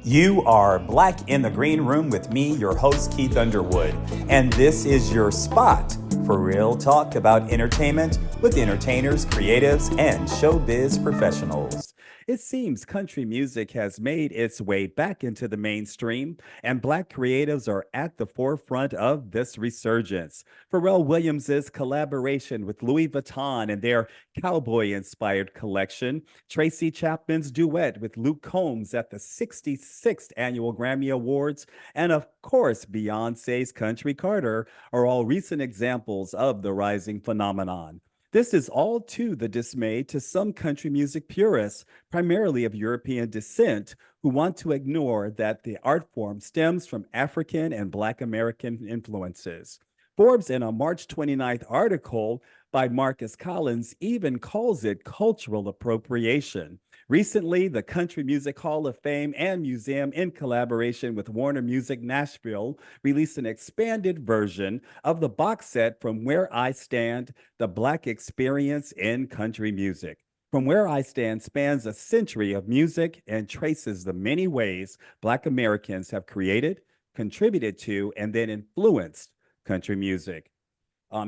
You are Black in the Green Room with me, your host, Keith Underwood. And this is your spot for real talk about entertainment with entertainers, creatives, and showbiz professionals. It seems country music has made its way back into the mainstream, and Black creatives are at the forefront of this resurgence. Pharrell Williams' collaboration with Louis Vuitton and their Cowboy inspired collection, Tracy Chapman's duet with Luke Combs at the 66th Annual Grammy Awards, and of course, Beyonce's Country Carter are all recent examples of the rising phenomenon. This is all to the dismay to some country music purists, primarily of European descent, who want to ignore that the art form stems from African and Black American influences. Forbes, in a March 29th article by Marcus Collins, even calls it cultural appropriation. Recently, the Country Music Hall of Fame and Museum, in collaboration with Warner Music Nashville, released an expanded version of the box set From Where I Stand, The Black Experience in Country Music. From Where I Stand spans a century of music and traces the many ways Black Americans have created, contributed to, and then influenced country music.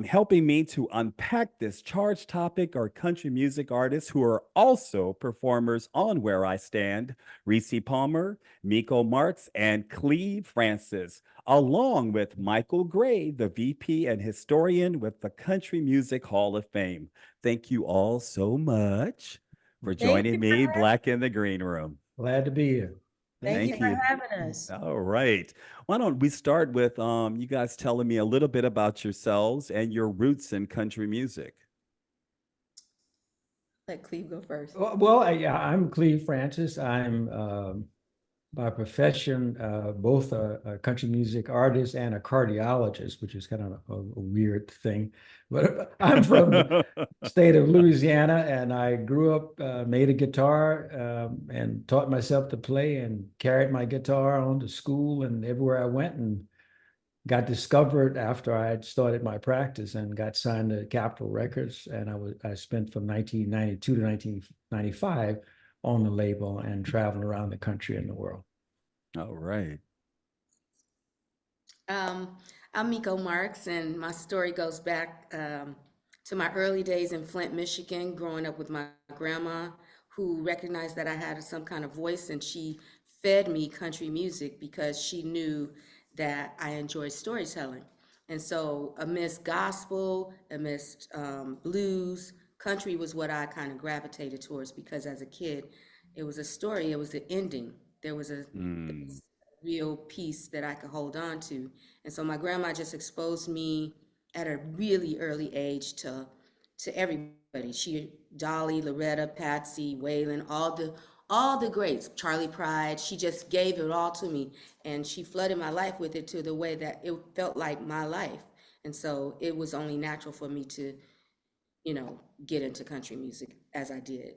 Helping me to unpack this charged topic are country music artists who are also performers on Where I Stand, Rissi Palmer, Miko Marks, and Cleve Francis, along with Michael Gray, the VP and historian with the Country Music Hall of Fame. Thank you all so much for Thank joining you me, Black in the Green Room. Glad to be here. thank you Thank for you. having us. All right. Why don't we start with you guys telling me a little bit about yourselves and your roots in country music? Let Cleve go first. Yeah, I'm Cleve Francis. I'm by profession both a country music artist and a cardiologist, which is kind of a weird thing. But I'm from the state of Louisiana, and I grew up, made a guitar, and taught myself to play, and carried my guitar on to school and everywhere I went, and got discovered after I had started my practice and got signed to Capitol Records. And I spent from 1992 to 1995 on the label and traveling around the country and the world. All right. Um, I'm Miko Marks, and my story goes back to my early days in Flint, Michigan, growing up with my grandma, who recognized that I had some kind of voice, and she fed me country music because she knew that I enjoyed storytelling. And so, amidst gospel, amidst blues, country was what I kind of gravitated towards because as a kid, it was a story, it was an ending. There Mm, was real piece that I could hold on to. And so my grandma just exposed me at a really early age to everybody. She Dolly, Loretta, Patsy, Waylon, all the greats, Charlie Pride. She just gave it all to me, and she flooded my life with it to the way that it felt like my life. And so it was only natural for me to, get into country music as I did.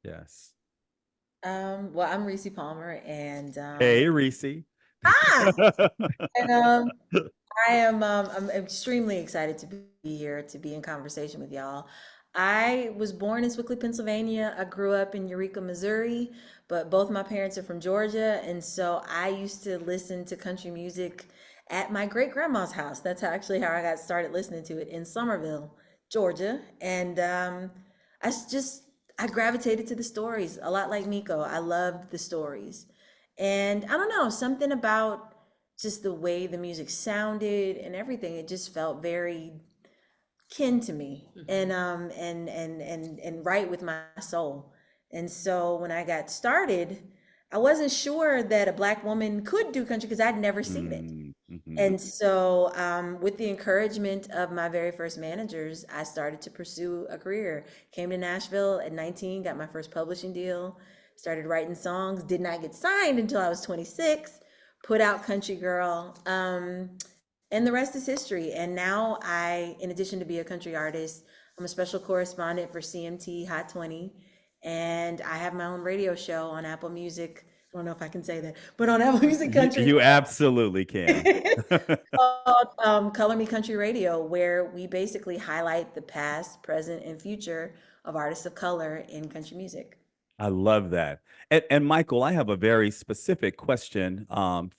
yes. Well, I'm Rissi Palmer, and Hey, Reese. ah, and I'm extremely excited to be here to be in conversation with y'all. I was born in Swickley, Pennsylvania. I grew up in Eureka, Missouri, but both my parents are from Georgia, and so I used to listen to country music at my great grandma's house. That's how I got started listening to it in Somerville, Georgia, and I just I gravitated to the stories a lot like Miko. I loved the stories. And I don't know, something about just the way the music sounded and everything, it just felt very kin to me and Mhm. right with my soul. And so when I got started, I wasn't sure that a black woman could do country because I'd never seen it. Mm, hmm. And so, with the encouragement of my very first managers, I started to pursue a career. Came to Nashville at 19, got my first publishing deal, started writing songs, did not get signed until I was 26, put out Country Girl, and the rest is history. And now in addition to be a country artist, I'm a special correspondent for CMT Hot 20, and I have my own radio show on Apple Music. I don't know if I can say that, but on Apple Music Country You absolutely can. called Color Me Country Radio, where we basically highlight the past, present, and future of artists of color in country music. I love that. And Michael, I have a very specific question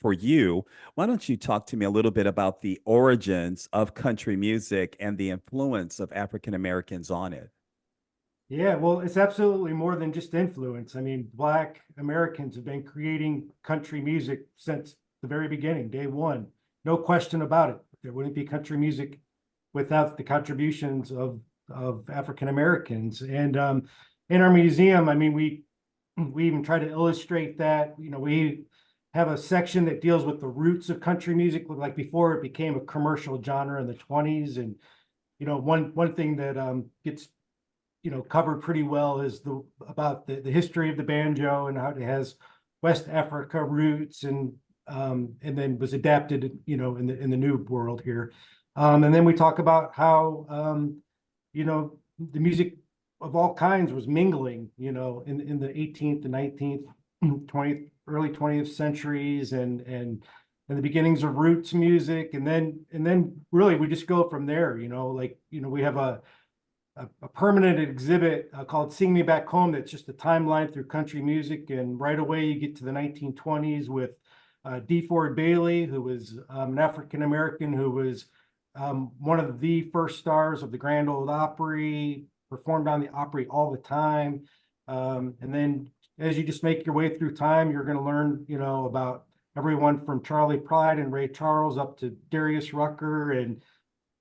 for you. Why don't you talk to me a little bit about the origins of country music and the influence of African Americans on it? Yeah, well, it's absolutely more than just influence. I mean, Black Americans have been creating country music since the very beginning, day one. No question about it. There wouldn't be country music without the contributions of African Americans. And in our museum, I mean, we even try to illustrate that. You know, we have a section that deals with the roots of country music, like before it became a commercial genre in the 20s. And you know, one thing that gets covered pretty well is about the history of the banjo and how it has West Africa roots and then was adapted, in the new world here. And then we talk about how the music of all kinds was mingling, in the 18th and 19th, 20th, early 20th centuries and the beginnings of roots music. And then really we just go from there, we have a permanent exhibit called Sing Me Back Home that's just a timeline through country music. And right away you get to the 1920s with D. Ford Bailey, who was an African-American who was one of the first stars of the Grand Ole Opry, performed on the Opry all the time. And then as you just make your way through time, you're going to learn, about everyone from Charlie Pride and Ray Charles up to Darius Rucker and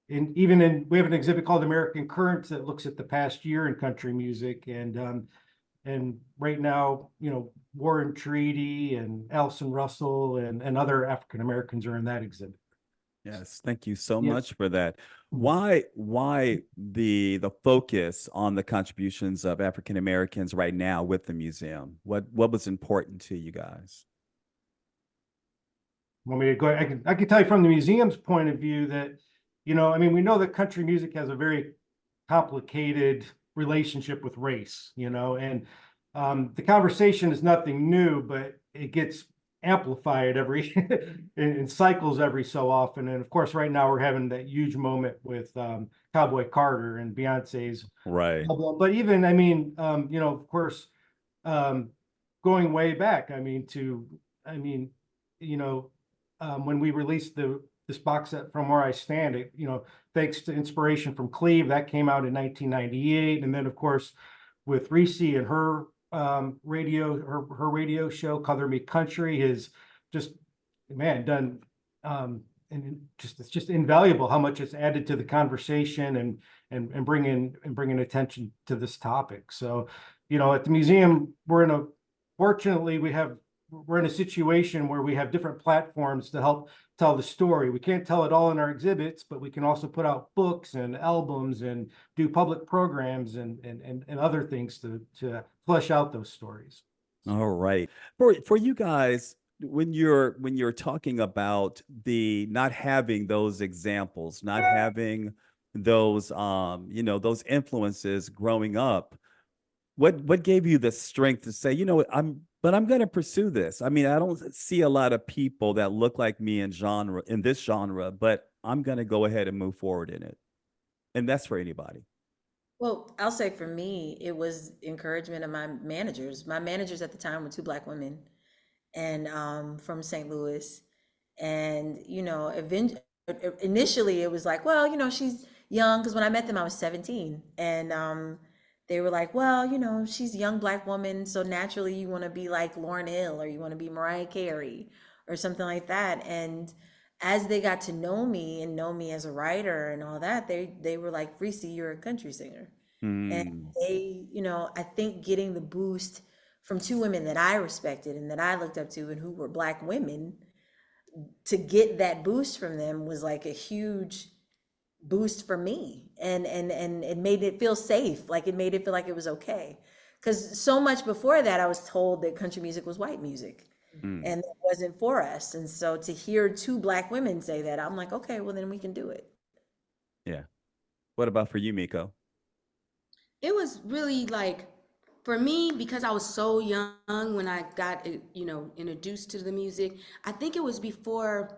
we have an exhibit called American Currents that looks at the past year in country music. And right now, Warren Treaty and Alison Russell and other African Americans are in that exhibit. Yes, thank you so Yeah. much for that. Why the focus on the contributions of African Americans right now with the museum? What was important to you guys? Want me to go? I can tell you from the museum's point of view that, I mean, we know that country music has a very complicated relationship with race, and the conversation is nothing new, but it gets amplified in cycles every so often. And of course, right now we're having that huge moment with Cowboy Carter and Beyonce's Right. album. But even, I mean, of course, going way back, when we released this box set From Where I Stand, thanks to inspiration from Cleve, that came out in 1998. And then of course, with Rissi and her radio show, Color Me Country, is just, man, done, and it's just invaluable how much it's added to the conversation and bringing attention to this topic. So, at the museum, fortunately, we're in a situation where we have different platforms to help tell the story. We can't tell it all in our exhibits, but we can also put out books and albums and do public programs and other things to flesh out those stories. All right. For you guys, when you're talking about the not having those examples, not having those those influences growing up, what gave you the strength to say, I'm going to pursue this? I mean, I don't see a lot of people that look like me in this genre, but I'm going to go ahead and move forward in it. And that's for anybody. Well, I'll say for me, it was encouragement of my managers. My managers at the time were two Black women and from St. Louis. And, initially it was like, well, she's young. Because when I met them, I was 17. And they were like, well, she's a young Black woman. So naturally you want to be like Lauryn Hill or you want to be Mariah Carey or something like that. And as they got to know me and know me as a writer and all that, they were like, Rissi, you're a country singer. And they, I think getting the boost from two women that I respected and that I looked up to and who were Black women, to get that boost from them was like a huge boost for me. And it made it feel safe. Like it made it feel like it was okay. Because so much before that, I was told that country music was white music. And it wasn't for us. And so to hear two Black women say that, I'm like, okay, well then we can do it. Yeah. What about for you, Miko? It was really like, for me, because I was so young when I got, introduced to the music, I think it was before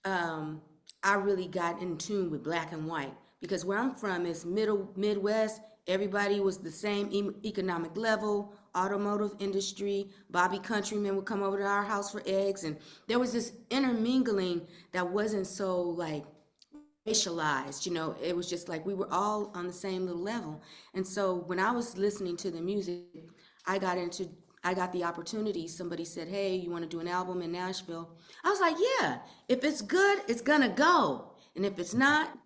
I really got in tune with Black and white. Because where I'm from is Midwest, everybody was the same economic level, automotive industry. Bobby Countryman would come over to our house for eggs, and there was this intermingling that wasn't so like racialized, you know. It was just like we were all on the same little level. And so when I was listening to the music, I got into I got the opportunity. Somebody said, "Hey, you want to do an album in Nashville?" I was like, "Yeah, if it's good, it's gonna go. And if it's not,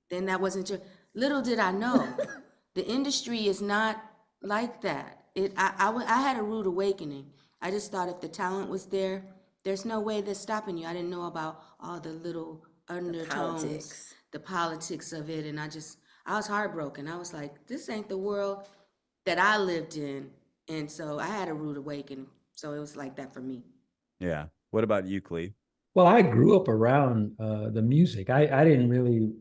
then that wasn't your." Little did I know, the industry is not like that. I had a rude awakening. I just thought if the talent was there, there's no way they're stopping you. I didn't know about all the little undertones, the politics of it, and I was heartbroken. I was like, this ain't the world that I lived in, and so I had a rude awakening. So it was like that for me. Yeah. What about you, Cleve? Well, I grew up around the music. I didn't really,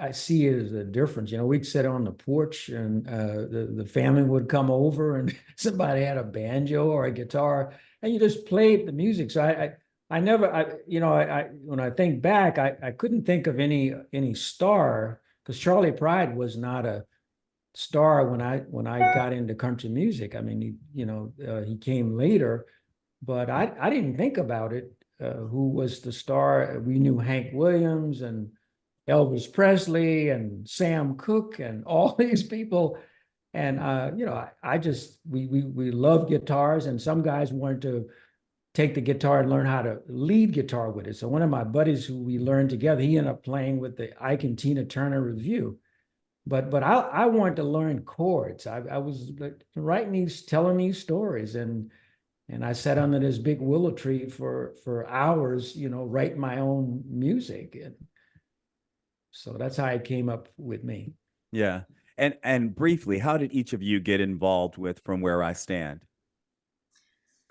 I see it as a difference. You know, we'd sit on the porch and the family would come over and somebody had a banjo or a guitar and you just played the music. So I never, when I think back, I couldn't think of any star, because Charlie Pride was not a star when I got into country music. I mean, he came later, but I didn't think about it. Who was the star? We knew Hank Williams and Elvis Presley and Sam Cooke and all these people. And we love guitars, and some guys wanted to take the guitar and learn how to lead guitar with it. So one of my buddies who we learned together, he ended up playing with the Ike and Tina Turner Review. But I wanted to learn chords. I was writing telling these stories, and I sat under this big willow tree for hours, writing my own music. And so that's how it came up with me. Yeah. And briefly, how did each of you get involved with From Where I Stand?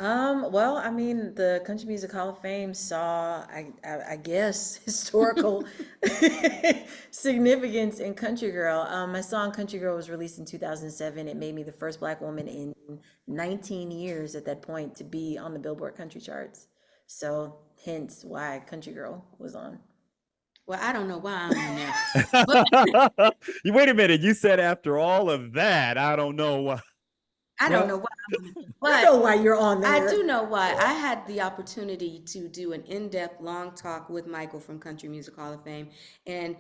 Well, I mean, the Country Music Hall of Fame saw, I guess, historical significance in Country Girl. My song Country Girl was released in 2007. It made me the first Black woman in 19 years at that point to be on the Billboard country charts. So hence why Country Girl was on. Well, I don't know why I'm in there. Wait a minute. You said after all of that, I don't know why. I don't know why I'm in there. But I know why you're on there. I do know why. I had the opportunity to do an in-depth long talk with Michael from Country Music Hall of Fame. And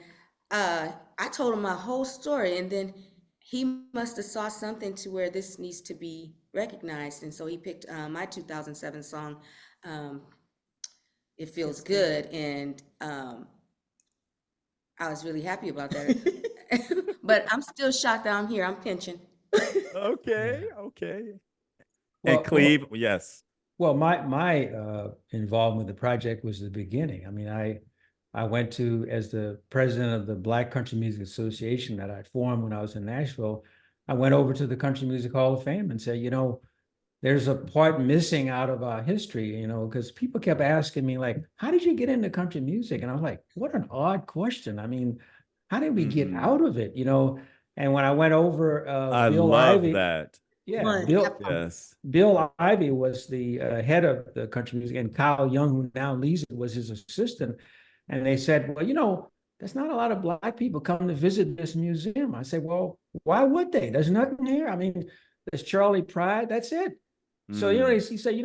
I told him my whole story. And then he must have saw something to where this needs to be recognized. And so he picked my 2007 song, It Feels Good. And I was really happy about that. But I'm still shocked that I'm here. I'm pinching. Okay. And Cleve, yes. Well, my involvement with the project was the beginning. I mean, I went to, as the president of the Black Country Music Association that I formed when I was in Nashville, I went over to the Country Music Hall of Fame and said, there's a part missing out of our history, because people kept asking me, like, how did you get into country music? And I was like, what an odd question. I mean, how did we get out of it? And when I went over, I Bill love Ivy, that. yeah, Yes. Bill Ivy was the head of the country music, and Kyle Young, who now leads it, was his assistant. And they said, well, there's not a lot of Black people come to visit this museum. I said, well, why would they? There's nothing here. I mean, there's Charlie Pride. That's it. So, he said,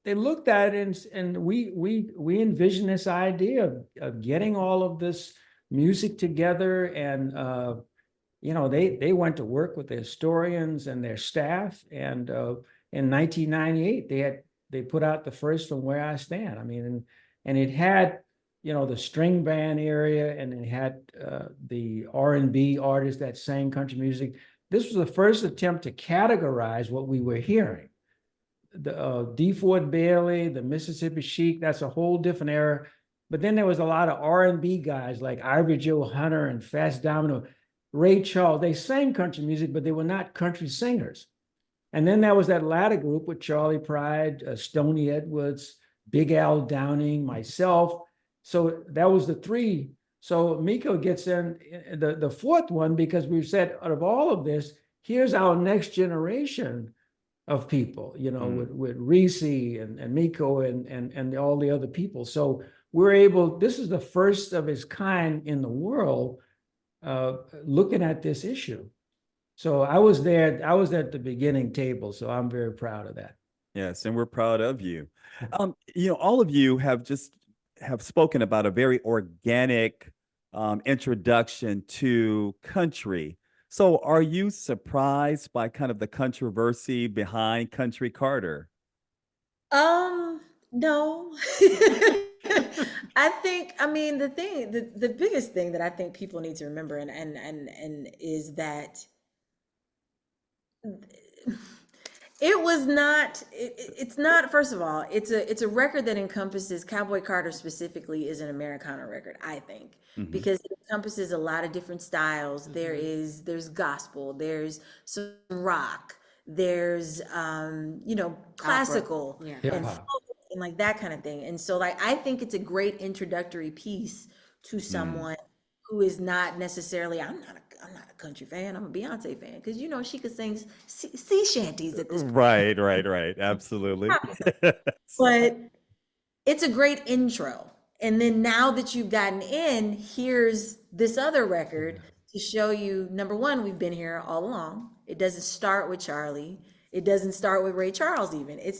they looked at it and we envisioned this idea of getting all of this music together. And, they went to work with the historians and their staff. And in 1998, they put out the first From Where I Stand. I mean, and it had, the string band area, and it had the R&B artists that sang country music. This was the first attempt to categorize what we were hearing. The D. Ford Bailey, the Mississippi Chic, that's a whole different era. But then there was a lot of R&B guys like Ivory Joe Hunter and Fats Domino, Ray Charles. They sang country music, but they were not country singers. And then there was that latter group with Charlie Pride, Stoney Edwards, Big Al Downing, myself. So that was the three. So Miko gets in the fourth one, because we've said, out of all of this, here's our next generation of people, with Rissi and Miko and all the other people. So this is the first of its kind in the world, looking at this issue. So I was there. I was at the beginning table. So I'm very proud of that. Yes, and we're proud of you. All of you have spoken about a very organic introduction to country. So are you surprised by kind of the controversy behind Country Carter? No. I mean, the biggest thing that I think people need to remember and is that it's not, first of all, it's a record that encompasses, Cowboy Carter specifically is an Americana record, I think, Hmm. because it encompasses a lot of different styles. There's gospel, there's some rock, there's classical Yeah. Hip and hop. folk and like that kind of thing. And so like I think it's a great introductory piece to Mm. someone who is not necessarily, I'm not a country fan, I'm a Beyonce fan, because she could sing sea shanties at this point. Right. Absolutely. But it's a great intro. And then now that you've gotten in, here's this other record to show you, number one, we've been here all along. It doesn't start with Charlie. It doesn't start with Ray Charles even. It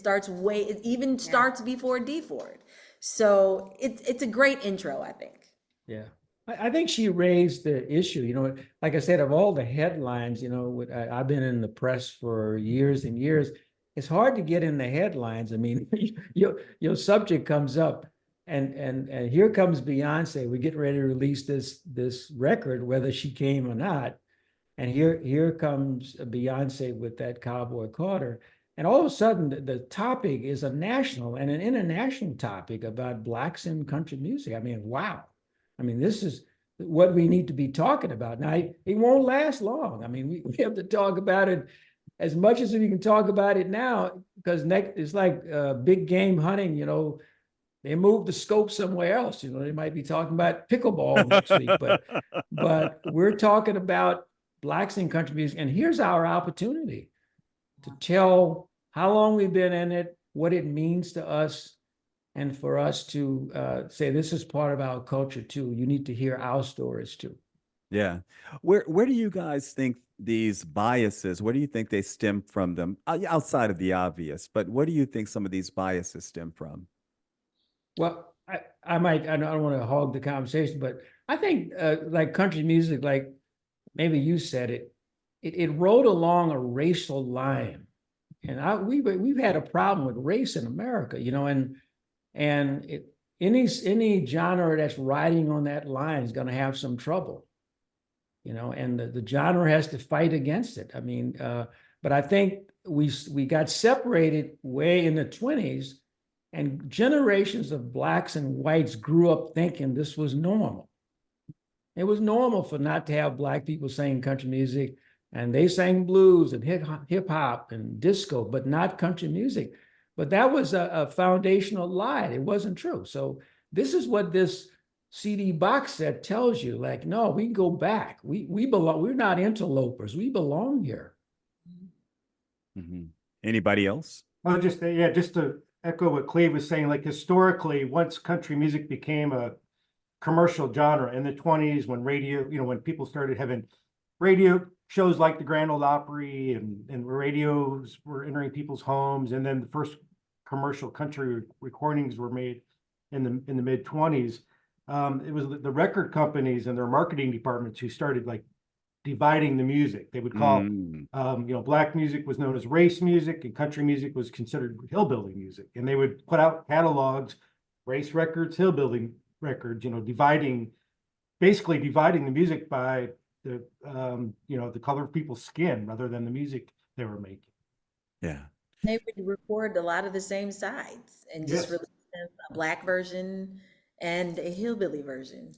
even starts before D Ford. So it's a great intro, I think. Yeah. I think she raised the issue, like I said, of all the headlines, I've been in the press for years and years. It's hard to get in the headlines. I mean, your subject comes up and here comes Beyonce. We're getting ready to release this record, whether she came or not. And here comes Beyonce with that Cowboy Carter. And all of a sudden, the topic is a national and an international topic about Blacks in country music. I mean, wow. I mean, this is what we need to be talking about. Now, it won't last long. I mean, we have to talk about it as much as we can talk about it now, because it's like big game hunting, they moved the scope somewhere else. They might be talking about pickleball next week, but we're talking about Blacks in country music. And here's our opportunity to tell how long we've been in it, what it means to us, and for us to say this is part of our culture too. You need to hear our stories too. Yeah. Where do you guys think these biases, where do you think they stem from them? Outside of the obvious, but where do you think some of these biases stem from? Well, I don't want to hog the conversation, but I think like country music, like maybe you said it rode along a racial line. And we've had a problem with race in America, and any genre that's riding on that line is going to have some trouble, and the genre has to fight against it. I mean, but I think we got separated way in the 20s, and generations of Blacks and whites grew up thinking this was normal. It was normal for not to have Black people singing country music, and they sang blues and hip hop and disco, but not country music. But that was a foundational lie. It wasn't true. So this is what this CD box set tells you. Like, no, we can go back. We belong. We're not interlopers. We belong here. Mm-hmm. Anybody else? Oh, just to echo what Cleve was saying, like historically, once country music became a commercial genre in the 20s, when radio, when people started having radio shows like the Grand Ole Opry and radios were entering people's homes, and then the first commercial country recordings were made in the mid 20s. It was the record companies and their marketing departments who started like dividing the music. They would call, Black music was known as race music, and country music was considered hillbilly music. And they would put out catalogs, race records, hillbilly records, basically dividing the music by the color of people's skin rather than the music they were making. Yeah. They would record a lot of the same sides and just Yes. release a Black version and a hillbilly version.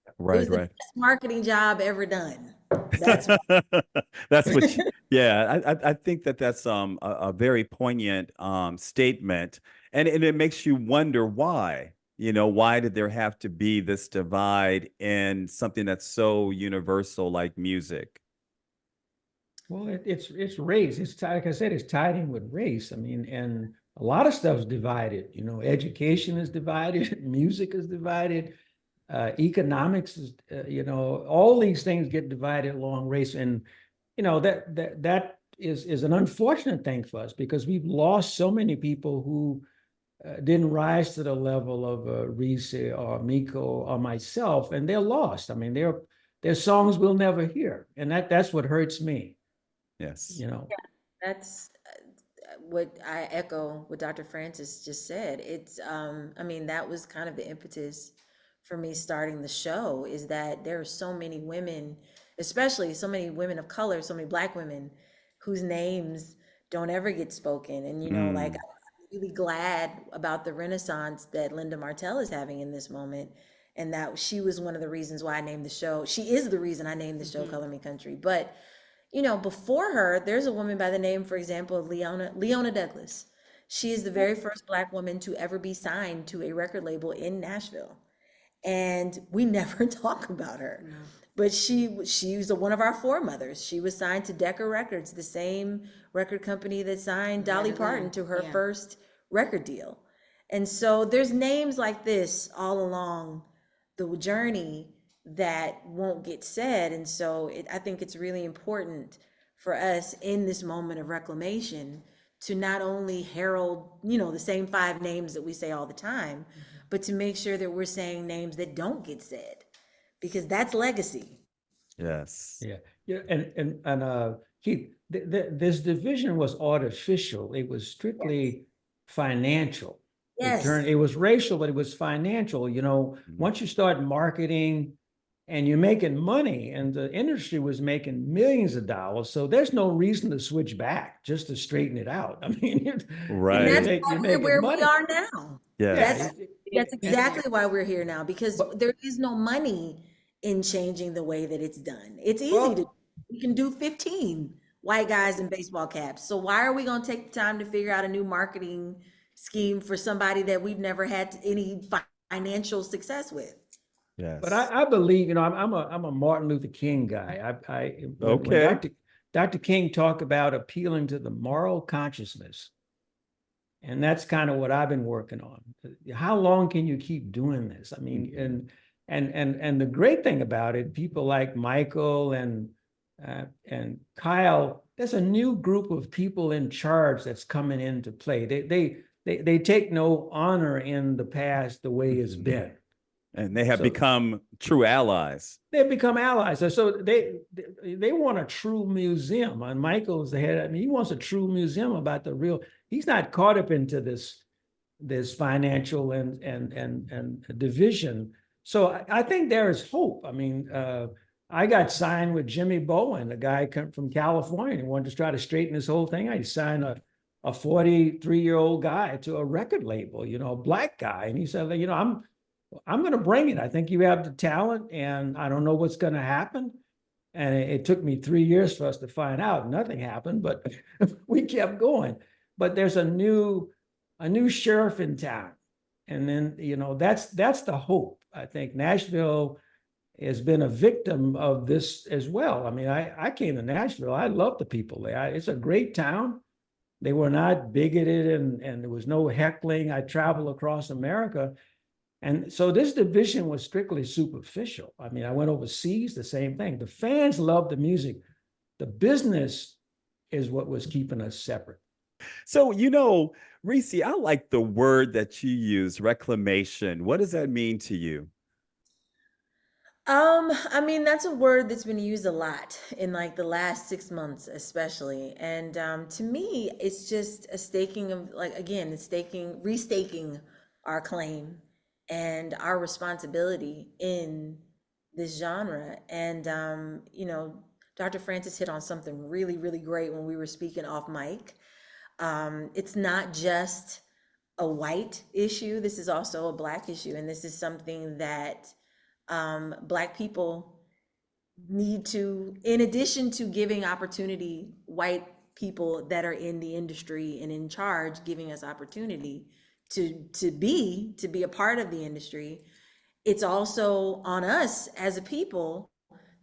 It Right, was the right. best marketing job ever done. That's That's what I think that's a very poignant statement, and it makes you wonder why. Why did there have to be this divide in something that's so universal like music? Well, it's race. It's like I said, it's tied in with race. I mean, and a lot of stuff's divided. Education is divided, music is divided, economics is. All these things get divided along race. And that is an unfortunate thing for us because we've lost so many people who didn't rise to the level of Rissi or Miko or myself, and they're lost. I mean, they're songs we'll never hear, and that's what hurts me. Yes. That's what I echo what Dr. Francis just said. It's, I mean, that was kind of the impetus for me starting the show, is that there are so many women, especially so many women of color, so many Black women whose names don't ever get spoken. And, like, Mm. I'm really glad about the renaissance that Linda Martell is having in this moment. And that she was one of the reasons why I named the show. She is the reason I named the show Color Me Country. But before her, there's a woman by the name, for example, of Leona Douglas. She is the very first Black woman to ever be signed to a record label in Nashville. And we never talk about her. No. But she was one of our foremothers. She was signed to Decca Records, the same record company that signed Dolly Loretta Parton Lynn, to her yeah. first record deal. And so there's names like this all along the journey that won't get said. And so I think it's really important for us in this moment of reclamation to not only herald, the same 5 names that we say all the time, but to make sure that we're saying names that don't get said, because that's legacy. Yes. Yeah, and Keith, this division was artificial. It was strictly financial. Yes. It was racial, but it was financial. Once you start marketing and you're making money, and the industry was making millions of dollars, so there's no reason to switch back, just to straighten it out. I mean, Right. And that's why we're where we are now. Yes. That's exactly why we're here now, because there is no money in changing the way that it's done. It's easy to, we can do 15 white guys in baseball caps. So why are we going to take the time to figure out a new marketing scheme for somebody that we've never had any financial success with? Yes. But I believe, I'm a Martin Luther King guy. When Dr. King talked about appealing to the moral consciousness, and that's kind of what I've been working on. How long can you keep doing this? I mean, and the great thing about it, people like Michael and Kyle, there's a new group of people in charge that's coming into play. They take no honor in the past the way it's been. And they have become true allies. They've become allies. So they want a true museum. And Michael's the head. I mean, he wants a true museum about the real. He's not caught up into this financial and division. So I think there is hope. I mean, I got signed with Jimmy Bowen, a guy come from California. He wanted to try to straighten this whole thing. I signed a 43-year-old guy to a record label, a Black guy, and he said, I'm going to bring it. I think you have the talent, and I don't know what's going to happen. And it took me 3 years for us to find out. Nothing happened, but we kept going. But there's a new sheriff in town, and then that's the hope. I think Nashville has been a victim of this as well. I mean, I came to Nashville. I love the people there. It's a great town. They were not bigoted, and there was no heckling. I traveled across America. And so this division was strictly superficial. I mean, I went overseas, the same thing. The fans loved the music. The business is what was keeping us separate. So, Rissi, I like the word that you use, reclamation. What does that mean to you? I mean, that's a word that's been used a lot in like the last 6 months, especially. And to me, it's just a staking of, like, again, it's restaking our claim and our responsibility in this genre. And Dr. Francis hit on something really, really great when we were speaking off mic. It's not just a white issue. This is also a Black issue. And this is something that Black people need to, in addition to giving opportunity, white people that are in the industry and in charge, giving us opportunity to be a part of the industry. It's also on us as a people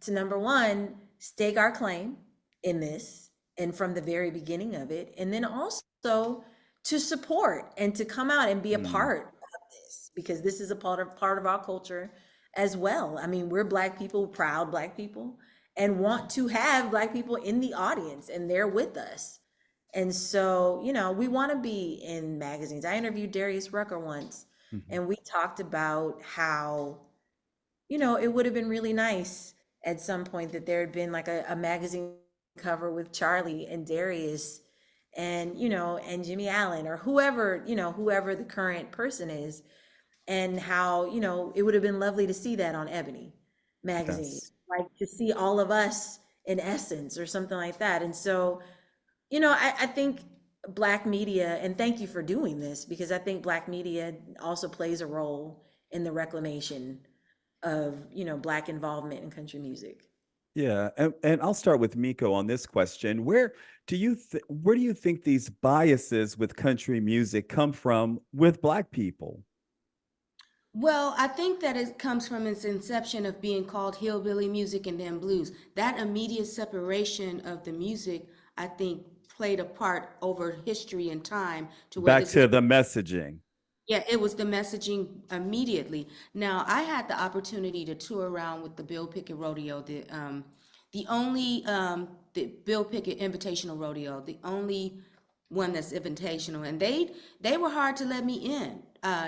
to, number one, stake our claim in this, and from the very beginning of it, and then also to support and to come out and be a part of this, because this is a part of our culture as well. I mean, we're Black people, proud Black people, and want to have Black people in the audience, and they're with us. And so, you know, we want to be in magazines. I interviewed Darius Rucker once, and we talked about how, you know, it would have been really nice at some point that there had been like a magazine cover with Charlie and Darius and, you know, and Jimmy Allen or whoever, you know, whoever the current person is, and how, you know, it would have been lovely to see that on Ebony magazine, Yes. like to see all of us in Essence or something like that. And so, you know, I think Black media, and thank you for doing this, because I think Black media also plays a role in the reclamation of, you know, Black involvement in country music. Yeah, and I'll start with Miko on this question. Where do you think these biases with country music come from with Black people? Well, I think that it comes from its inception of being called hillbilly music and then blues. That immediate separation of the music, I think, played a part over history and time to where Back this to is. the messaging. Yeah, it was the messaging immediately. Now, I had the opportunity to tour around with the Bill Pickett Rodeo, the Bill Pickett Invitational Rodeo, the only one that's invitational, and they were hard to let me in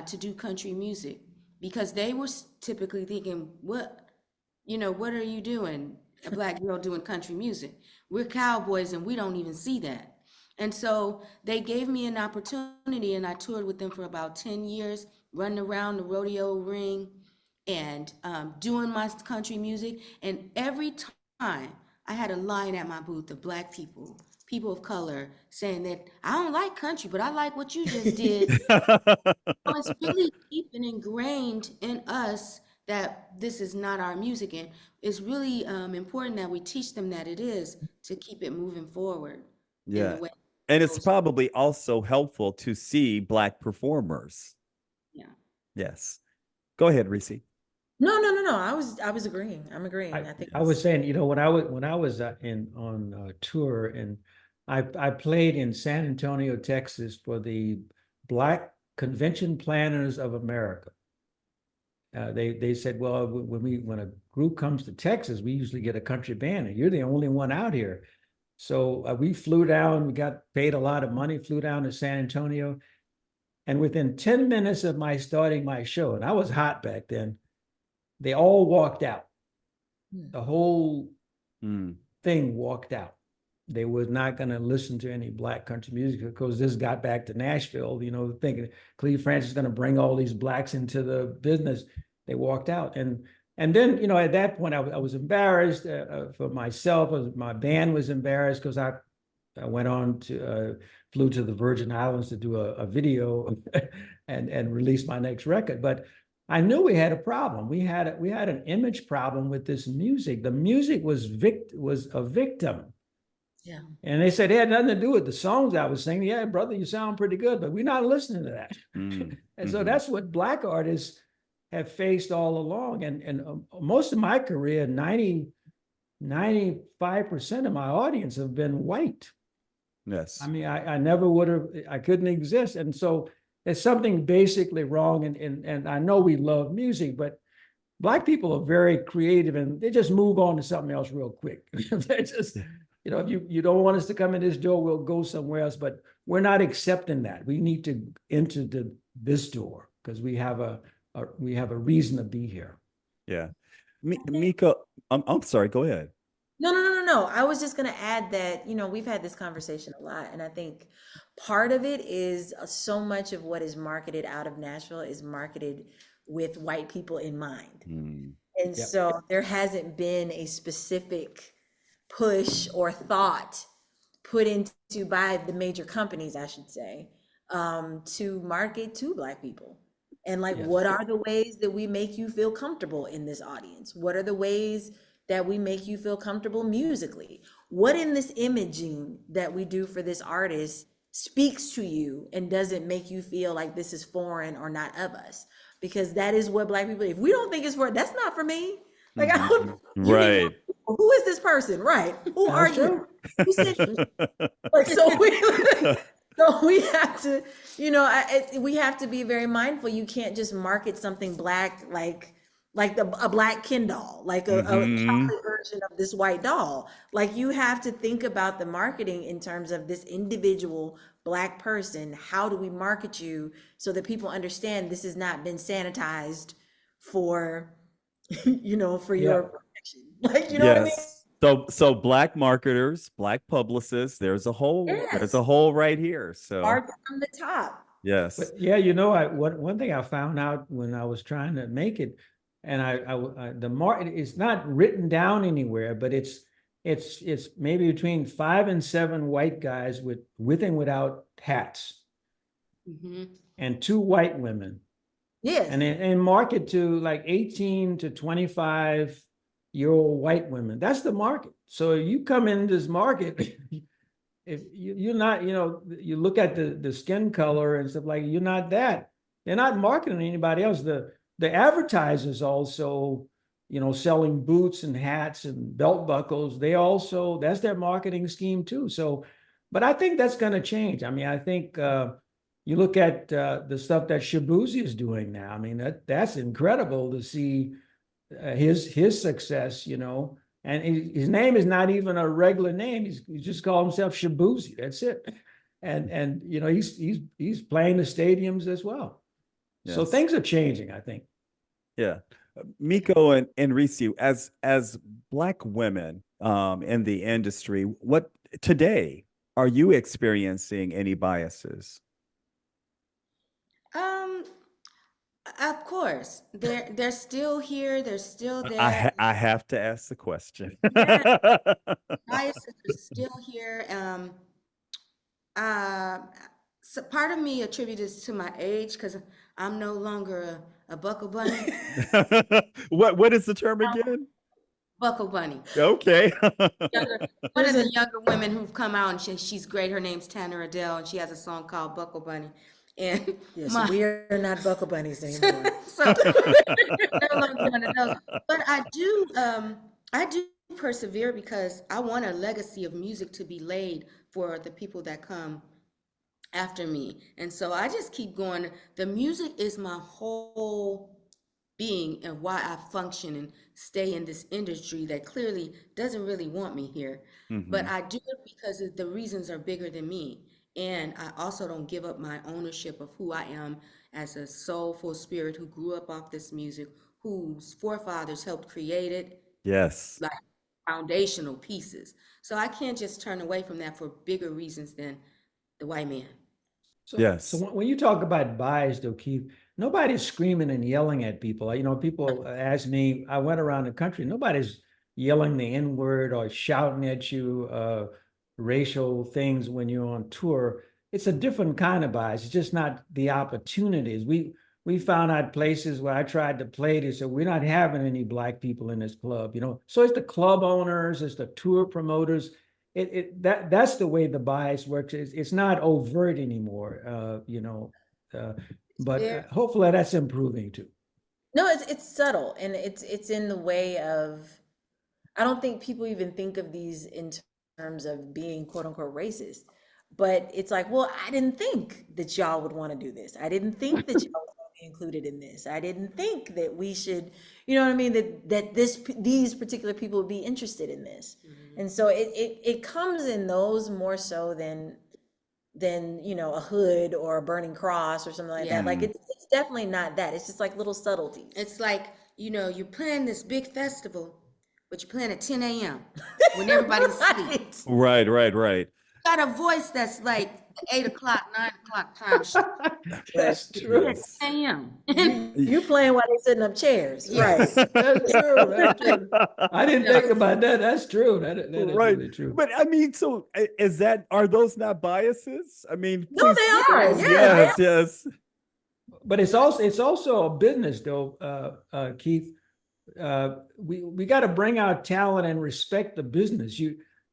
to do country music because they were typically thinking, what, you know, what are you doing, a Black girl doing country music? We're cowboys and we don't even see that. And so they gave me an opportunity, and I toured with them for about 10 years, running around the rodeo ring and doing my country music. And every time I had a line at my booth of Black people, people of color, saying that I don't like country, but I like what you just did. So it's really deep and ingrained in us that this is not our music. And it's really important that we teach them that it is, to keep it moving forward in the Yeah. way. And it's probably also helpful to see Black performers. Yeah. Yes. Go ahead, Rissi. No. I was agreeing. I'm agreeing. I think I was saying, you know, when I was on tour, and I played in San Antonio, Texas, for the Black Convention Planners of America. They said, well, when a group comes to Texas, we usually get a country band, and you're the only one out here. So we flew down, we got paid a lot of money, flew down to San Antonio, and within 10 minutes of my starting my show, and I was hot back then, they all walked out. The whole thing walked out. They was not going to listen to any Black country music, because this got back to Nashville, you know, thinking Cleve Francis is going to bring all these Blacks into the business. They walked out. And then, you know, at that point, I was embarrassed for myself. My band was embarrassed, because I went on to flew to the Virgin Islands to do a video and release my next record. But I knew we had a problem. We had an image problem with this music. The music was a victim. Yeah. And they said it had nothing to do with the songs I was singing. Yeah, brother, you sound pretty good, but we're not listening to that. And so that's what Black artists have faced all along. And most of my career, 95% of my audience have been white. Yes. I mean, I never would have, I couldn't exist. And so there's something basically wrong. And I know we love music, but Black people are very creative, and they just move on to something else real quick. They're just, you know, if you don't want us to come in this door, we'll go somewhere else. But we're not accepting that. We need to enter this door, because we have a reason to be here. Yeah. Miko, I'm sorry, go ahead. No. I was just going to add that, you know, we've had this conversation a lot, and I think part of it is so much of what is marketed out of Nashville is marketed with white people in mind. And so there hasn't been a specific push or thought put into by the major companies, I should say, to market to Black people. And like, what are the ways that we make you feel comfortable in this audience? What are the ways that we make you feel comfortable musically? What in this imaging that we do for this artist speaks to you and doesn't make you feel like this is foreign or not of us? Because that is what Black people, if we don't think it's for, that's not for me. Like, I don't, right. Who is this person? Right. Who are you? Who said you? Like, so we have to, you know, we have to be very mindful. You can't just market something Black, like, like a black Ken doll, like a Mhm. chocolate version of this white doll. Like you have to think about the marketing in terms of this individual black person. How do we market you so that people understand this has not been sanitized for, for Yeah. your protection? Like, you know what I mean? Yes. So black marketers, black publicists, there's Yes, a hole right here. So start from the top. yes. But yeah, one thing I found out when I was trying to make it, and the market is not written down anywhere, but it's maybe between 5 and 7 white guys with and without hats, Mhm. and 2 white women, Yes. and market to like 18 to 25-year-old white women. That's the market. So you come in this market. If you're not, you look at the skin color and stuff, like, you're not that. They're not marketing anybody else. The advertisers also, selling boots and hats and belt buckles. That's their marketing scheme too. So, but I think that's going to change. I mean, I think you look at the stuff that Shabuzi is doing now. I mean, that's incredible to see his success, and his name is not even a regular name. He just called himself Shabuzi. That's it. And he's playing the stadiums as well. So Yes. things are changing, I think. Yeah. Miko and Rissi, as black women in the industry, what today are you experiencing any biases? Um, of course, they're still here. They're still I there. I have to ask the question. Yeah, biases are still here. Uh, so part of me attributes to my age because I'm no longer a buckle bunny. What is the term again? Buckle bunny. Okay. Younger, one of the younger women who've come out, and she's great. Her name's Tanner Adele, and she has a song called Buckle Bunny. And Yes, we are not buckle bunnies anymore. so no longer one of those. But I do persevere because I want a legacy of music to be laid for the people that come after me. And so I just keep going. The music is my whole being and why I function and stay in this industry that clearly doesn't really want me here. But Mhm. I do it because the reasons are bigger than me. And I also don't give up my ownership of who I am as a soulful spirit who grew up off this music, whose forefathers helped create it, Yes. like foundational pieces. So I can't just turn away from that for bigger reasons than the white man. So Yes. when you talk about bias, though, Keith, nobody's screaming and yelling at people. People ask me, I went around the country, nobody's yelling the N-word or shouting at you racial things when you're on tour. It's a different kind of bias. It's just not the opportunities. We found out places where I tried to play this, so we're not having any black people in this club, So it's the club owners, it's the tour promoters. That's the way the bias works. It's not overt anymore, uh, but There, hopefully that's improving too. No, it's subtle, and it's in the way of, I don't think people even think of these in terms of being quote unquote racist. But it's like, well, I didn't think that y'all would want to do this. I didn't think that y'all would want to be included in this. I didn't think that we should, you know what I mean, that these particular people would be interested in this. And so it comes in those more so than a hood or a burning cross or something like yeah. that. Like it's definitely not that. It's just like little subtleties. It's like, you're planning this big festival, but you're playing at 10 a.m. when everybody's asleep. Right. Right. Got a voice that's like 8 o'clock, 9 o'clock time. That's true. Yes. 10 a.m. You playing while they setting up chairs, right? That's true. That's true. I didn't think about that. That's true. That is Right. really true. But I mean, so are those not biases? I mean, No, please. they are. Yeah, Yes. But it's also a business, though, Keith. We got to bring out talent and respect the business.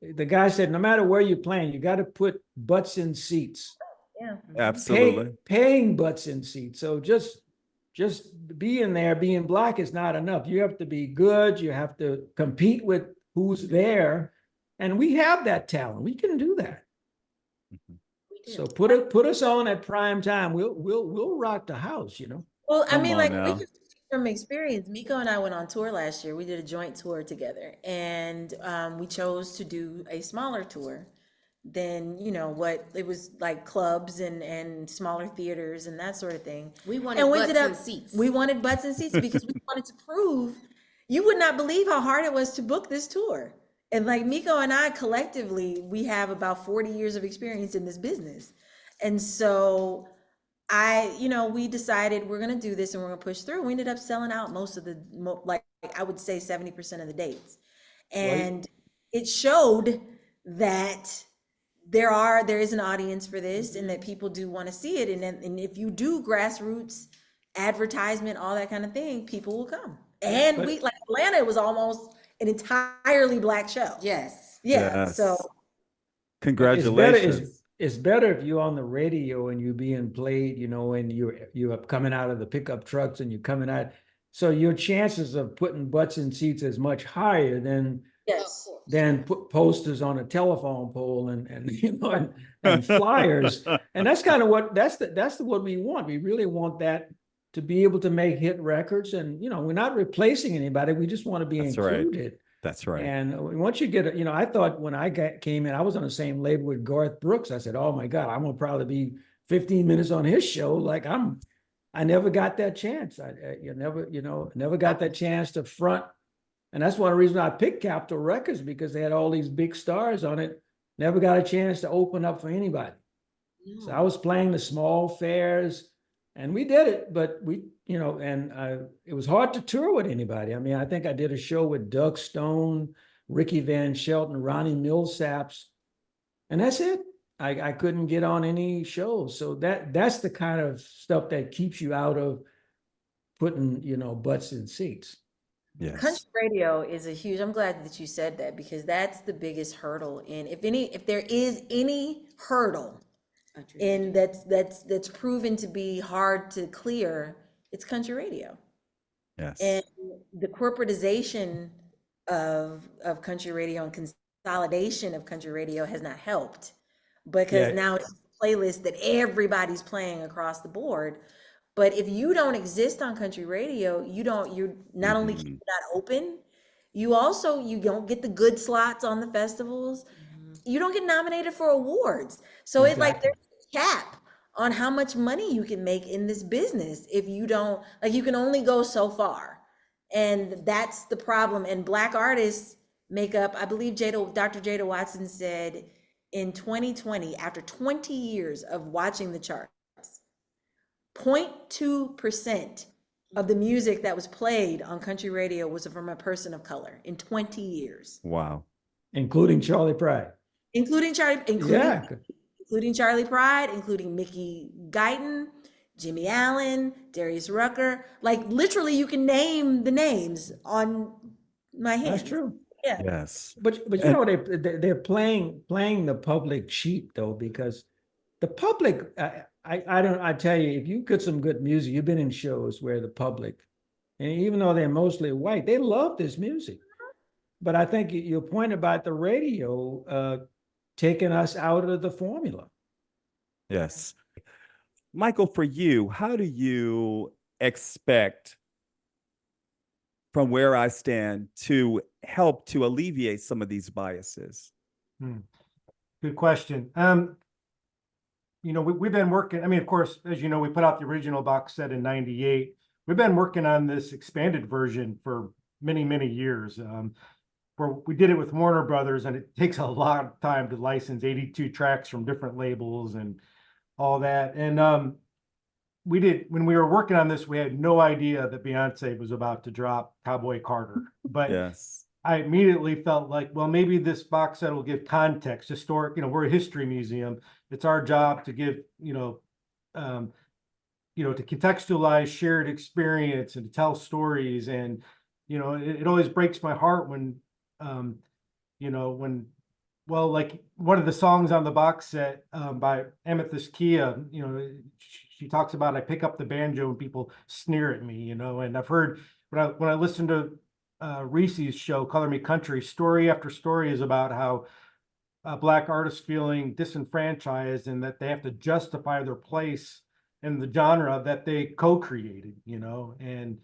The guy said, no matter where you're playing, you got to put butts in seats. yeah. Absolutely. Paying butts in seats. So just being there, being black is not enough. You have to be good. You have to compete with who's there, and we have that talent. We can do that. So put us on at prime time. We'll rock the house. Well, I Come mean, on like now. We can from experience, Miko and I went on tour last year. We did a joint tour together, and we chose to do a smaller tour than, you know, what it was like clubs and smaller theaters and that sort of thing. We wanted And butts and seats. we wanted butts and seats because we wanted to prove, you would not believe how hard it was to book this tour. And like Miko and I collectively, we have about 40 years of experience in this business. And so you know, we decided we're going to do this and we're going to push through. We ended up selling out most of the, like, I would say 70% of the dates. And it showed that there is an audience for this and that people do want to see it. And if you do grassroots advertisement, all that kind of thing, people will come. And we, like Atlanta, it was almost an entirely Black show. Yes. Yeah. Yes. So Congratulations. It's better if you're on the radio and you're being played, you know, and you're coming out of the pickup trucks and you're coming out. So your chances of putting butts in seats is much higher than yes. put posters on a telephone pole and you know and flyers. And that's kind of what that's what we want. We really want that to be able to make hit records. And you know, we're not replacing anybody. We just want to be That's right. included. That's right. And once you get it, you know, I thought when I came in, I was on the same label with Garth Brooks. I said, "Oh my God, I'm gonna probably be 15 minutes on his show." Like I never got that chance. Never got that chance to front. And that's one of the reasons I picked Capitol Records, because they had all these big stars on it. Never got a chance to open up for anybody. So I was playing the small fairs, and we did it. But it was hard to tour with anybody. I mean, I think I did a show with Doug Stone, Ricky Van Shelton, Ronnie Millsaps, and that's it. I couldn't get on any shows. So that's the kind of stuff that keeps you out of putting, you know, butts in seats. Yes. Country radio is a huge, I'm glad that you said that, because that's the biggest hurdle if there is any hurdle in that's proven to be hard to clear, it's country radio. Yes. And the corporatization of country radio and consolidation of country radio has not helped, because now it's a playlist that everybody's playing across the board. But if you don't exist on country radio, you're not only keep it not open, you don't get the good slots on the festivals. You don't get nominated for awards. So it's like there's a cap on how much money you can make in this business if you don't, like, you can only go so far. And that's the problem. And Black artists make up, I believe Dr. Jada Watson said in 2020, after 20 years of watching the charts, 0.2% of the music that was played on country radio was from a person of color in 20 years. Wow. Including Charlie Pride. Including Charlie Pride, including Mickey Guyton, Jimmy Allen, Darius Rucker. Like, literally, you can name the names on my hand. That's true. Yeah. Yes. But you know, they're playing the public sheep, though, because the public, I tell you, if you get some good music, you've been in shows where the public, and even though they're mostly white, they love this music. But I think your point about the radio taking us out of the formula. Yes. Michael, for you, how do you expect, from where I stand, to help to alleviate some of these biases? Good question. You know, we've been working, I mean, of course, as you know, we put out the original box set in '98. We've been working on this expanded version for many, many years. Where we did it with Warner Brothers, and it takes a lot of time to license 82 tracks from different labels and all that. And when we were working on this, we had no idea that Beyonce was about to drop Cowboy Carter. But yes, I immediately felt like, well, maybe this box set will give context, historic, you know, we're a history museum. It's our job to give, to contextualize shared experience and to tell stories. And, you know, it always breaks my heart when, like one of the songs on the box set by Amethyst Kia, you know, she talks about, I pick up the banjo and people sneer at me, you know. And I've heard when I listen to Rissi's show, Color Me Country, story after story is about how Black artists feeling disenfranchised and that they have to justify their place in the genre that they co-created, you know. And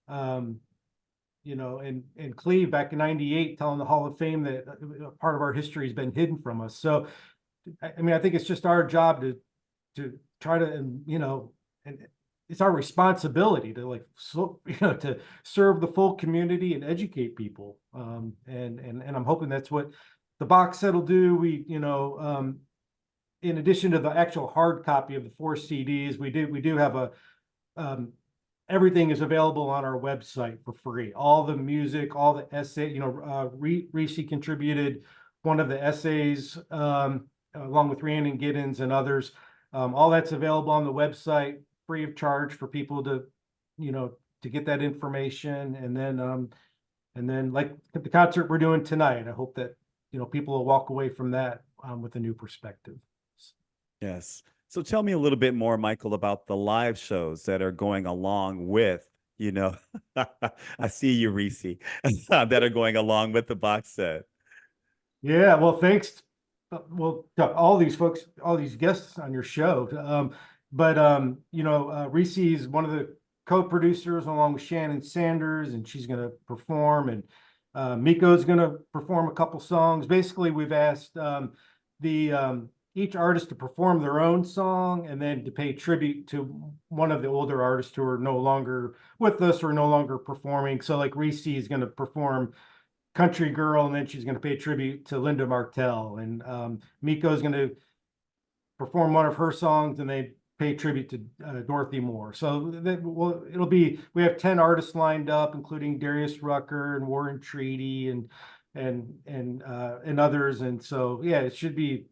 You know, and Cleve back in '98 telling the Hall of Fame that part of our history has been hidden from us. So, I mean, I think it's just our job to try to, and you know, and it's our responsibility to like, so, you know, to serve the full community and educate people. And I'm hoping that's what the box set will do. We, you know, in addition to the actual hard copy of the 4 CDs, we do have a, everything is available on our website for free. All the music, all the essay, you know, Rissi contributed one of the essays, along with Rhiannon Giddens and others. All that's available on the website, free of charge for people to, you know, to get that information. And then like the concert we're doing tonight, I hope that, you know, people will walk away from that with a new perspective. Yes. So tell me a little bit more, Michael, about the live shows that are going along with, you know, I see you, Rissi, that are going along with the box set. Yeah, well, thanks. Well, to all these folks, all these guests on your show. You know, Rissi is one of the co-producers along with Shannon Sanders, and she's going to perform. And Miko's going to perform a couple songs. Basically, we've asked each artist to perform their own song and then to pay tribute to one of the older artists who are no longer with us or no longer performing. So, like Rissi is going to perform Country Girl, and then she's going to pay tribute to Linda Martell, and Miko is going to perform one of her songs, and they pay tribute to Dorothy Moore. So that it'll be, we have 10 artists lined up, including Darius Rucker and Warren Treaty and others. And so yeah, it should be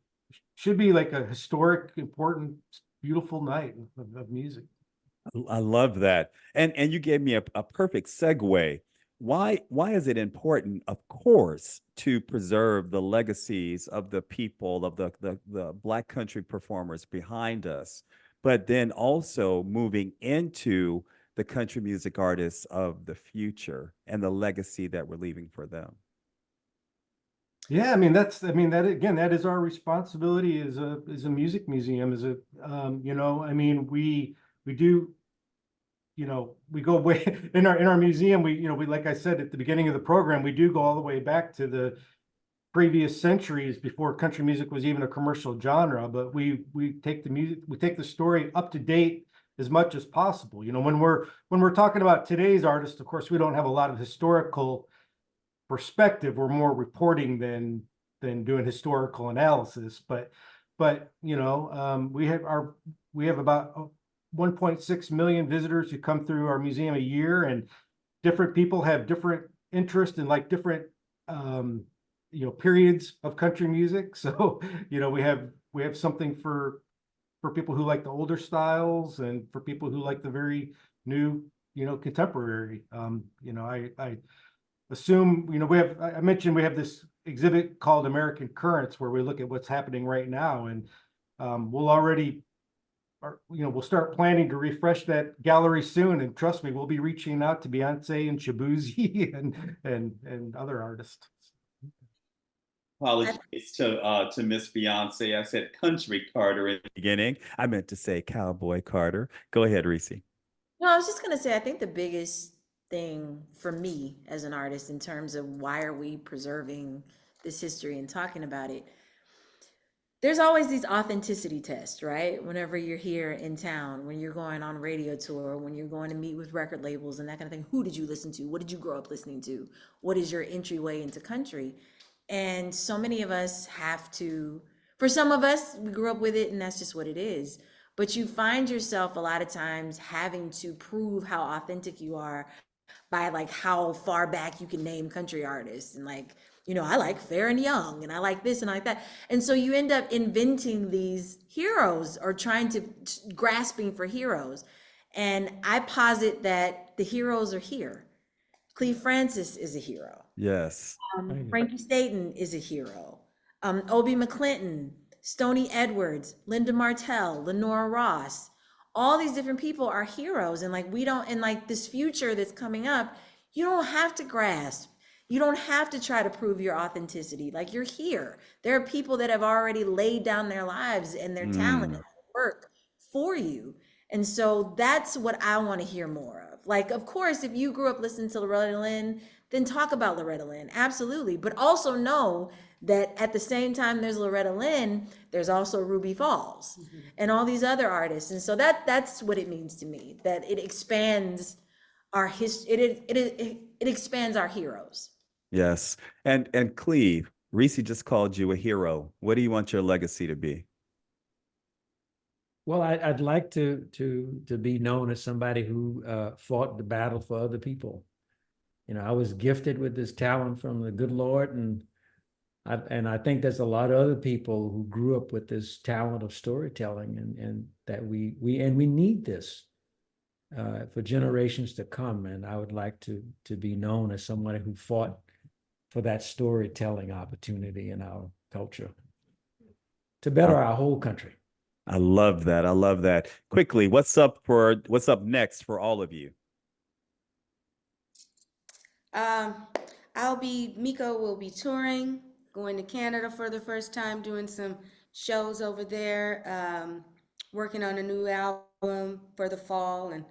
like a historic, important, beautiful night of music. I love that. And you gave me a perfect segue. Why is it important, of course, to preserve the legacies of the people, of the Black country performers behind us, but then also moving into the country music artists of the future and the legacy that we're leaving for them? Yeah, I mean, that again, that is our responsibility as a music museum, you know, I mean, we do, you know, we go way in our museum, we, you know, we, like I said at the beginning of the program, we do go all the way back to the previous centuries before country music was even a commercial genre, but we take the music, we take the story up to date as much as possible. You know, when we're talking about today's artists, of course, we don't have a lot of historical perspective. We're more reporting than doing historical analysis. But you know, we have about 1.6 million visitors who come through our museum a year, and different people have different interests in like different you know, periods of country music. So you know, we have something for people who like the older styles, and for people who like the very new, you know, contemporary. You know, I assume, you know, I mentioned we have this exhibit called American Currents, where we look at what's happening right now, and we'll start planning to refresh that gallery soon. And trust me, we'll be reaching out to Beyonce and Shabuzi and other artists. Apologies to Miss Beyonce. I said Country Carter in the beginning. I meant to say Cowboy Carter. Go ahead, Rissi. No, I was just going to say, I think the biggest thing for me as an artist in terms of why are we preserving this history and talking about it, there's always these authenticity tests, right? Whenever you're here in town, when you're going on a radio tour, when you're going to meet with record labels and that kind of thing, who did you listen to? What did you grow up listening to? What is your entryway into country? And so many of us have to, for some of us, we grew up with it and that's just what it is. But you find yourself a lot of times having to prove how authentic you are by like how far back you can name country artists, and like, you know, I like Fair and Young and I like this and I like that. And so you end up inventing these heroes or trying to grasping for heroes. And I posit that the heroes are here. Cleve Francis is a hero. Yes. Frankie Staten is a hero. Obie McClinton, Stoney Edwards, Linda Martell, Lenora Ross, all these different people are heroes. And like, we don't, and like this future that's coming up, you don't have to grasp. You don't have to try to prove your authenticity. Like, you're here. There are people that have already laid down their lives and their talent and work for you. And so that's what I want to hear more of. of. Like, of course, if you grew up listening to Loretta Lynn, then talk about Loretta Lynn, absolutely. But also know that at the same time there's Loretta Lynn, there's also Ruby Falls and all these other artists. And so that's what it means to me, that it expands our history, it expands our heroes. Yes. And Cleve, Rissi just called you a hero. What do you want your legacy to be? Well, I'd like to be known as somebody who fought the battle for other people. You know, I was gifted with this talent from the good Lord, and I think there's a lot of other people who grew up with this talent of storytelling, and that we need this for generations to come. And I would like to be known as somebody who fought for that storytelling opportunity in our culture to better our whole country. I love that. I love that. Quickly, what's up next for all of you? Miko will be touring, going to Canada for the first time, doing some shows over there, working on a new album for the fall, and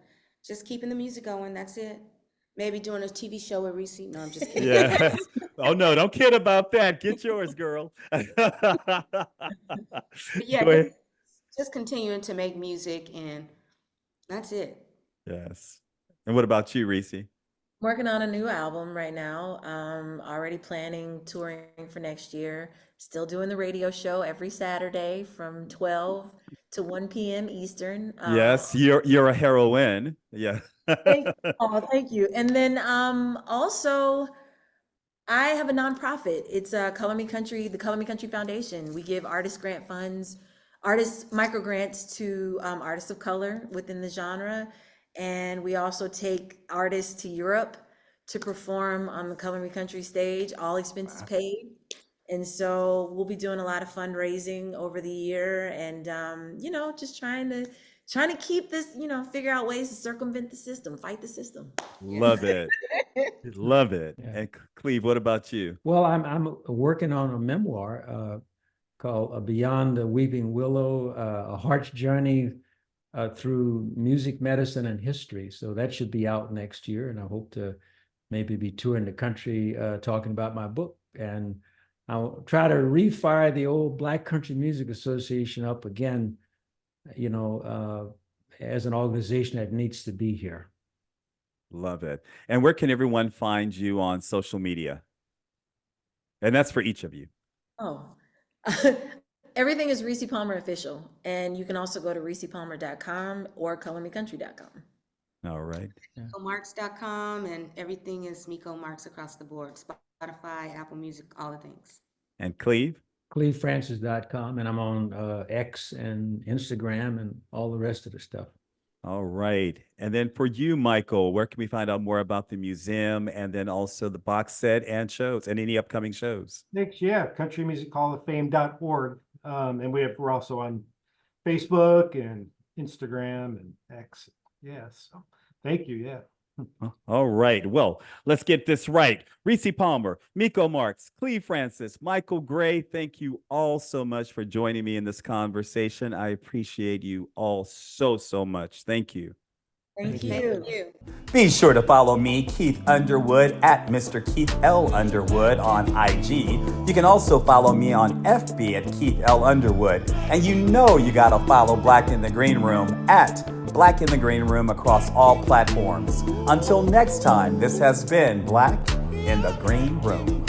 just keeping the music going. That's it. Maybe doing a TV show with Rissi. No, I'm just kidding. Yes. Oh no, don't kid about that. Get yours, girl. Yeah, Go ahead. just continuing to make music, and that's it. Yes. And what about you, Rissi? Working on a new album right now. Already planning touring for next year. Still doing the radio show every Saturday from 12 to 1 p.m. Eastern. Yes, you're a heroine. Yeah. Thank you. And then also I have a nonprofit. It's Color Me Country, the Color Me Country Foundation. We give artist grant funds, micro grants to artists of color within the genre. And we also take artists to Europe to perform on the Color Me Country stage, all expenses paid. And so we'll be doing a lot of fundraising over the year, and just trying to keep this, figure out ways to circumvent the system, fight the system. Love it. Love it. Yeah. And Cleve, what about you? Well, I'm working on a memoir called Beyond the Weeping Willow, a heart's journey through music, medicine, and history. So that should be out next year, and I hope to maybe be touring the country talking about my book. And I'll try to refire the old Black Country Music Association up again, as an organization that needs to be here. Love it. And where can everyone find you on social media? And that's for each of you. Oh, everything is Rissi Palmer Official. And you can also go to RissiPalmer.com or ColorMeCountry.com. All right. MikoMarks.com, and everything is Miko Marks across the board. Spotify, Apple Music, all the things. And Cleve? CleveFrancis.com, and I'm on X and Instagram and all the rest of the stuff. All right. And then for you, Michael, where can we find out more about the museum and then also the box set and shows and any upcoming shows? Thanks. Yeah, countrymusichofoffame.org. And we're also on Facebook and Instagram and X. Yeah. So thank you. Yeah. All right. Well, let's get this right. Rissi Palmer, Miko Marks, Cleve Francis, Michael Gray, thank you all so much for joining me in this conversation. I appreciate you all so much. Thank you. Thank you. Thank you. Be sure to follow me, Keith Underwood, at Mr. Keith L. Underwood on IG. You can also follow me on FB at Keith L. Underwood. And you gotta follow Black in the Green Room at Black in the Green Room across all platforms. Until next time, this has been Black in the Green Room.